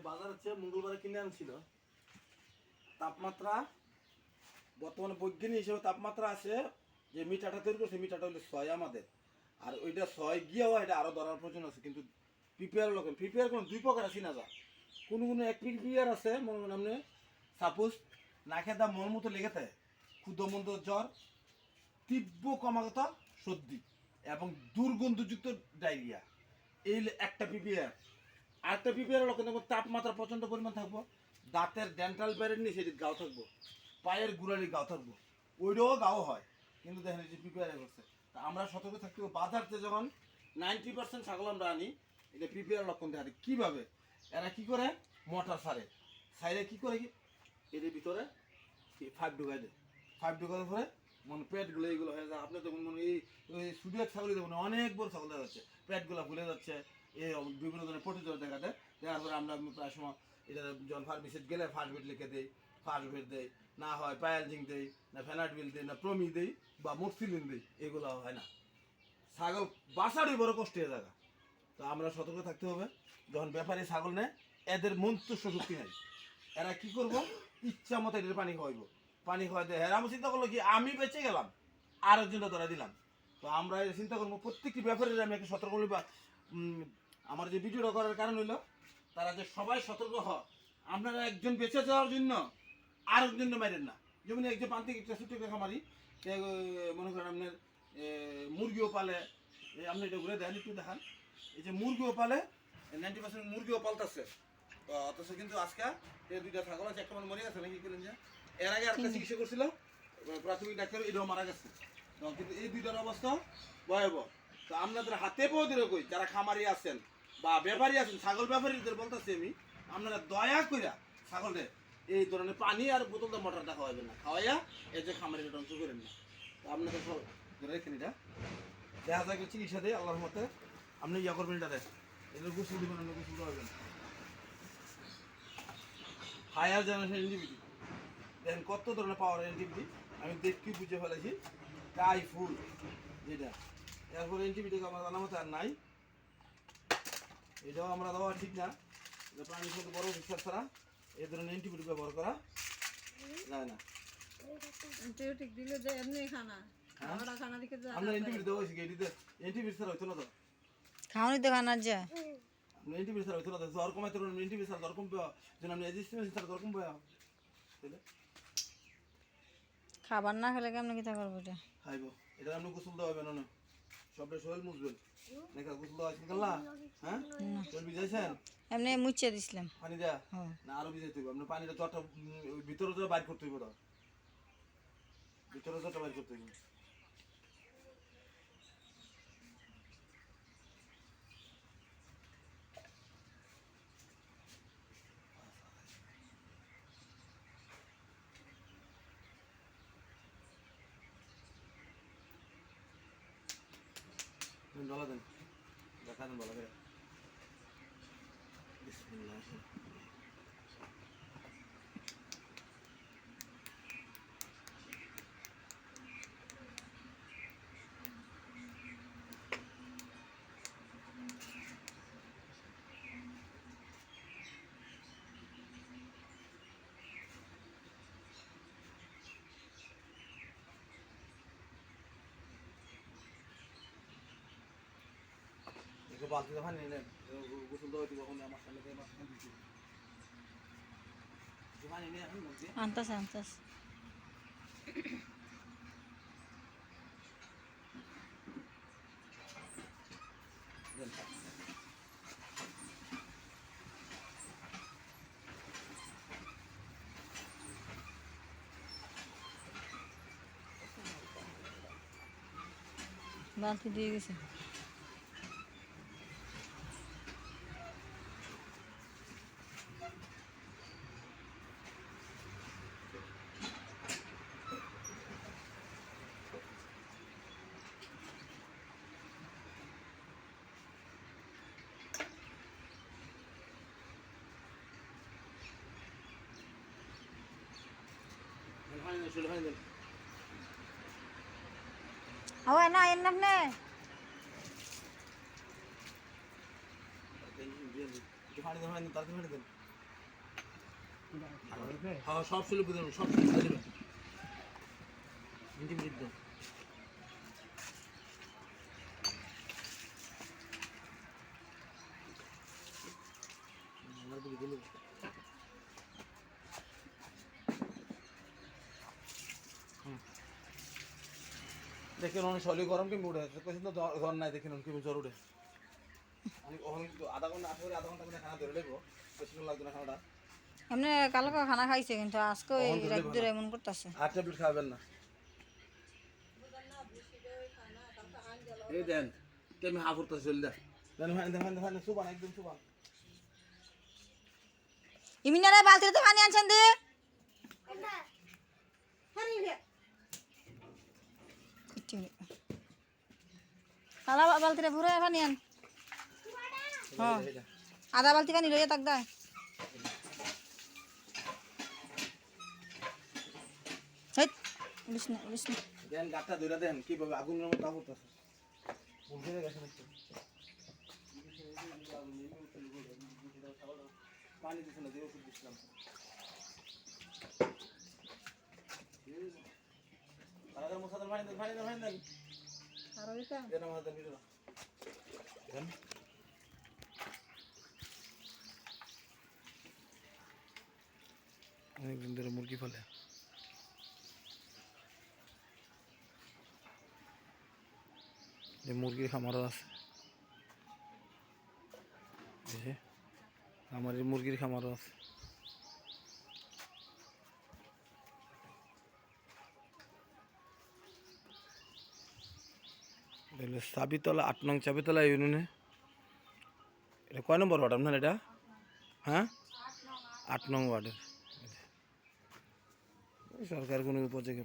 বাজার হচ্ছে মঙ্গলবারে কিনে আনছিল। তাপমাত্রা বর্তমানে বৈজ্ঞানিক হিসেবে তাপমাত্রা আছে যে মিঠাটা তৈরি করছে, মিঠাটা হলো 6 আমাদের। আর ওইটা 6 গিয়েও এটা আরও ধরার প্রয়োজন আছে। কিন্তু প্রিপেয়ার লোকের প্রিপেয়ার কোনো দুই প্রকার আছে না, যা কোনো এক প্রিপেয়ার আছে মনে করেন আপনি সাপোজ না খেয়ে মন মতো লেগে থাকে, ক্ষুদ্রমন্দ জ্বর, তীব্র ক্রমাগত সর্দি এবং দুর্গন্ধযুক্ত ডায়রিয়া, এই একটা প্রিপেয়ার। আরেকটা প্রিপেয়ার হলো কিন্তু তাপমাত্রা প্রচণ্ড পরিমাণ থাকবো, দাঁতের ডেন্টাল প্যারের নিচে গাও থাকবো, পায়ের গুড়ালি গাও থাকবো, ওইটাও গাও হয়। কিন্তু দেখেন যে প্রিপেয়ার করছে। তা আমরা সতর্ক থাকতে হবে। বাজারতে যখন 90% ছাগল আমরা আনি, এটা প্রিপেয়ার লক্ষণ দেখা যায়। কীভাবে এরা কী করে, মোটর সারে সাইডে কী করে, কি এর ভিতরে 5 ঢুকাই দেয়। 5 ঢুকানোর পরে মনে পেটগুলো এইগুলো হয়ে যায়। আপনি তো মনে এই সুবিধা ছাগলই দেখুন, অনেক বড় ছাগল দেখা যাচ্ছে, পেটগুলো ফুলে যাচ্ছে, এই বিভিন্ন ধরনের প্রতিযোগ দেখা দেয়। দেওয়ার পরে আমরা প্রায় সময় এটা যখন ফার্মেসিতে গেলে ফার্স্ট বেড লিখে দেই, ফার্স্ট বেড দেয়, না হয় পায়ালজিং দেই, না ফেনাডবিল দেই, না প্রমি দেই, বা মোক্সিলিন দেই, এগুলো হয় না। ছাগল বাসারই বড় কষ্টের জায়গা। তো আমরা সতর্ক থাকতে হবে। যখন ব্যাপারী ছাগল নেয়, এদের মন্ত্রস্ব শক্তি নেই। এরা কি করবো, ইচ্ছা মতো এদের পানি খাওয়াইবো, পানি খাওয়াইতে হ্যাঁ আমি চিন্তা করলো কি আমি বেঁচে গেলাম, আরেকজনটা ধরা দিলাম। তো আমরা চিন্তা করবো প্রত্যেকটি ব্যাপারে আমি একটা সতর্ক হইব। আমার যে ভিডিওটা করার কারণ হইলো তারা যে সবাই সতর্ক হয়, আপনারা একজন বেঁচে যাওয়ার জন্য আরেকজন মারেন না। যেমন একজন প্রান্তিক একটা ছোট্ট খামারি, মনে করেন আপনার মুরগিও পালে, আপনি এটা ঘুরে দেন একটু দেখান। এই যে মুরগিও পালে, 90% মুরগিও পালতেছে, অথচ কিন্তু আজকে এই দুইটা ছাগল আছে, একটা মরে গেছে নাকি করেন যে এর আগে আরেকটা চিকিৎসা করছিল প্রাথমিক ডাক্তার, এটাও মারা গেছে। কিন্তু এই দুইটার অবস্থা ভয়াবহ। তো আপনাদের হাতে পৌঁছে কই যারা খামারি আছেন বা ব্যাপারী আছেন, ছাগল ব্যাপারীদের বলতেছি আমি, আপনারা দয়া কইরা ছাগলের এই ধরনের পানি আর বোতলটা মোটরটা খাওয়াবেন না, খাওয়াইয়া এই যে খামারিটা ধ্বংস করেন না। তো আপনাদের সব ধরে রেখেন, এটা দেখা যায় চিকিৎসা দেয় আল্লাহর মতে। আপনি ইয়া করবেন, এটা দেয় এদের গোসল দিবেন, আপনি গোসল করবেন। হায়ার জেনারেশন এনটিভিটি দেখেন কত ধরনের পাওয়ার এনটিভিটি, আমি দেখি বুঝে ফেলেছি। কাই ফুল যেটা, এরপরে এনটিভিটি আমার জানা মতো আর নাই, এটাও আমরা দেওয়া ঠিক না। এটা প্রাণীর সাথে বড় চিকিৎসা ছাড়া এই ধরনের এনটিভিটি ব্যবহার করা যায় না। অ্যান্টিবায়োটিক দিলে যে এমনি খানা খাওয়াটা খানা দিকে যায়। আমরা এনটিভিটি দেওয়া হয়েছে, এটিতে এনটিভিটি ছাড়া হইতো না তো, খাওয়ানি তো খানার যা আপনি এনটিভিটি ছাড়া হইতো না তো, জ্বর কমাইতে পারবেন এনটিভিটি ছাড়া জ্বর কমবে, যেন আপনি এজিস্ট্রেশন ছাড়া জ্বর কমবে। খাবার না খেলে কেমন কিতা করবো এটা খাইব, এটা আপনি গোসল দেওয়া হবে না, সবটা শরীর মুছবেন নাকি গোসল দেওয়া আছে কাল্লা? হ্যাঁ শরীর ভিজাইছেন, এমনি মুছে দিছিলাম পানি দেয়া হ্যাঁ। না আরো ভিজাইতে হইব, আপনি পানিটা জলটা ভিতরে জল বাইর করতে হইব, ভিতরে জলটা বাইর করতে হইব। ডলা দেন, দেখা দেন বলা করে বিসমিল্লাহ। বালতিতে পানি নেন, গোসল দেওয়া দিব, আমার সামনে পানি নিয়ে এখন আনতাস আনতাস বালতি দিয়ে গেছে। পানি দেন, শরীরে পানি দেন। আওয়া না এর নাম নে একটু পানি দেন, তাড়াতাড়ি পানি দেন। হ্যাঁ সব ছিল বুঝে সব ছিল বুঝে দেবে মিটি মিটি দাও দেখেন অনেক শরীর গরম কেমন উঠে কেছেন তো জ্বর নাই দেখেন কেমন জ্বর উঠে আধা ঘন্টা আধা ঘন্টা করে খানা ধরে লেগো বেশি লাগতো না খানাটা এমনি কালকে খানা খাইছে কিন্তু আজকে ওই কখন ধরে রাত ভালো? ধরে এমন করতেছে। আর ট্যাবলেট খাবেন না এই দেন কেমন হাফ উঠতেছে চলে দেন দেন দেন সুবান একদম সুবান ইমিনারে বালতিতে পানি আনছেন দি কালা বালতিরে ভরে পানি আন। হ্যাঁ আধা বালতি পানি লইয়া তাক দেয়। বিষ্ণু দেন গাটটা ধরে দেন কিভাবে আগুনের মতো তাপ উঠতেছে উঠে গেছে নাকি পানি দিছে না দিয়ে ওষুধ দিছিলাম আলাদা মশাদার পানি দেন আর ওইটা দেন আমাদের ভিতরে দেন অনেকদিন ধরে মুরগি ফেলে যে মুরগির খামারও আছে আমার এই মুরগির খামারও আছে চাবিতলা ৮ নং চাবিতলা ইউনিয়নে এটা কয় নম্বর ওয়ার্ড আপনার এটা হ্যাঁ ৮ নং ওয়ার্ডের সরকার কোনো উপযোগী